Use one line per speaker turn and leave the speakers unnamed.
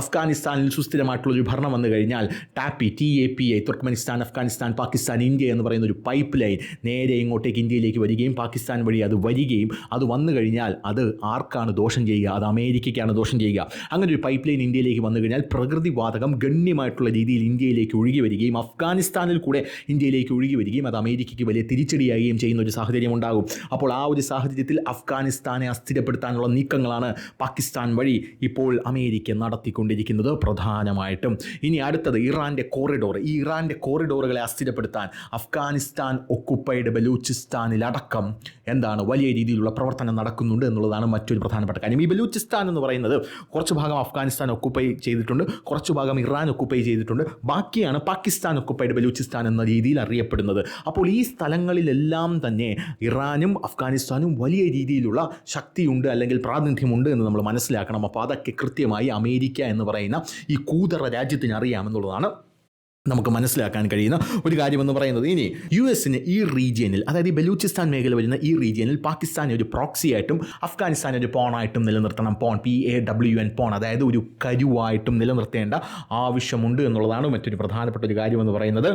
അഫ്ഗാനിസ്ഥാനിൽ സുസ്ഥിരമായിട്ടുള്ളൊരു ഭരണം വന്നു കഴിഞ്ഞാൽ TAPI തുർക്ക്മെനിസ്ഥാൻ, അഫ്ഗാനിസ്ഥാൻ, പാകിസ്ഥാൻ, ഇന്ത്യ എന്ന് പറയുന്ന ഒരു പൈപ്പ് ലൈൻ നേരെ ഇങ്ങോട്ടേക്ക് ഇന്ത്യയിലേക്ക് വരികയും പാകിസ്ഥാൻ വഴി അത് വരികയും അത് വന്നു കഴിഞ്ഞാൽ അത് ആർക്കാണ് ദോഷം ചെയ്യുക? അത് അമേരിക്കയ്ക്കാണ് ദോഷം ചെയ്യുക. അങ്ങനെ ഒരു പൈപ്പ് ലൈൻ ഇന്ത്യയിലേക്ക് വന്നു കഴിഞ്ഞാൽ പ്രകൃതിവാതകം ഗണ്യമായിട്ടുള്ള രീതിയിൽ ഇന്ത്യയിലേക്ക് ഒഴുകി വരികയും അഫ്ഗാനിസ്ഥാനിൽ കൂടെ ഇന്ത്യയിലേക്ക് ഒഴുകി വരികയും അത് അമേരിക്കയ്ക്ക് വലിയ തിരിച്ചടിയാകുകയും ചെയ്യുന്ന ഒരു സാഹചര്യം ഉണ്ടാകും. അപ്പോൾ ആ ഒരു സാഹചര്യത്തിൽ അഫ്ഗാനിസ്ഥാനെ അസ്ഥിരപ്പെടുത്താനുള്ള നീക്കങ്ങളാണ് പാകിസ്ഥാൻ വഴി ഇപ്പോൾ അമേരിക്ക നടത്തിക്കൊണ്ടിരിക്കുന്നത് പ്രധാനമായിട്ടും. ഇനി അടുത്തത് ഇറാൻ്റെ കോറിഡോർ. ഈ ഇറാൻ്റെ കോറിഡോറുകളെ അസ്ഥിരപ്പെടുത്താൻ അഫ്ഗാനിസ്ഥാൻ ഒക്കുപ്പൈഡ് ബലൂചിസ്ഥാനിലടക്കം എന്താണ് വലിയ രീതിയിലുള്ള പ്രവർത്തനം നടക്കുന്നുണ്ട് എന്നുള്ളതാണ് മറ്റൊരു പ്രധാനപ്പെട്ട കാര്യം. ഈ ബലൂചിസ്ഥാൻ എന്ന് പറയുന്നത് കുറച്ച് ഭാഗം അഫ്ഗാനിസ്ഥാൻ ഒക്കുപ്പൈ ചെയ്തിട്ടുണ്ട്, കുറച്ച് ഭാഗം ഇറാൻ ഒക്കുപ്പൈ ചെയ്തിട്ടുണ്ട്, ബാക്കിയാണ് പാകിസ്ഥാൻ ഒക്കുപ്പൈഡ് ബലൂചിസ്ഥാൻ എന്ന രീതിയിൽ അറിയപ്പെടുന്നത്. അപ്പോൾ ഈ സ്ഥലങ്ങളിലെല്ലാം തന്നെ ഇറാനും അഫ്ഗാനിസ്ഥാനും വലിയ രീതിയിലുള്ള ശക്തിയുണ്ട് അല്ലെങ്കിൽ പ്രാതിനിധ്യമുണ്ട് എന്ന് നമ്മൾ മനസ്സിലാക്കണം. അപ്പോൾ അതൊക്കെ കൃത്യമായി അമേരിക്ക എന്ന് പറയുന്ന ഈ കൂതറ രാജ്യത്തിന് അറിയാമെന്നുള്ളതാണ് നമുക്ക് മനസ്സിലാക്കാൻ കഴിയുന്ന ഒരു കാര്യമെന്ന് പറയുന്നത്. ഇനി US ഈ റീജിയനിൽ, അതായത് ഈ ബലൂചിസ്ഥാൻ മേഖല വരുന്ന ഈ റീജിയനിൽ പാകിസ്ഥാനെ ഒരു പ്രോക്സിയായിട്ടും അഫ്ഗാനിസ്ഥാനെ ഒരു പോണായിട്ടും നിലനിർത്തണം. PAWN പോൺ, അതായത് ഒരു കരുവായിട്ടും നിലനിർത്തേണ്ട ആവശ്യമുണ്ട് എന്നുള്ളതാണ് മറ്റൊരു പ്രധാനപ്പെട്ട ഒരു കാര്യമെന്ന് പറയുന്നത്.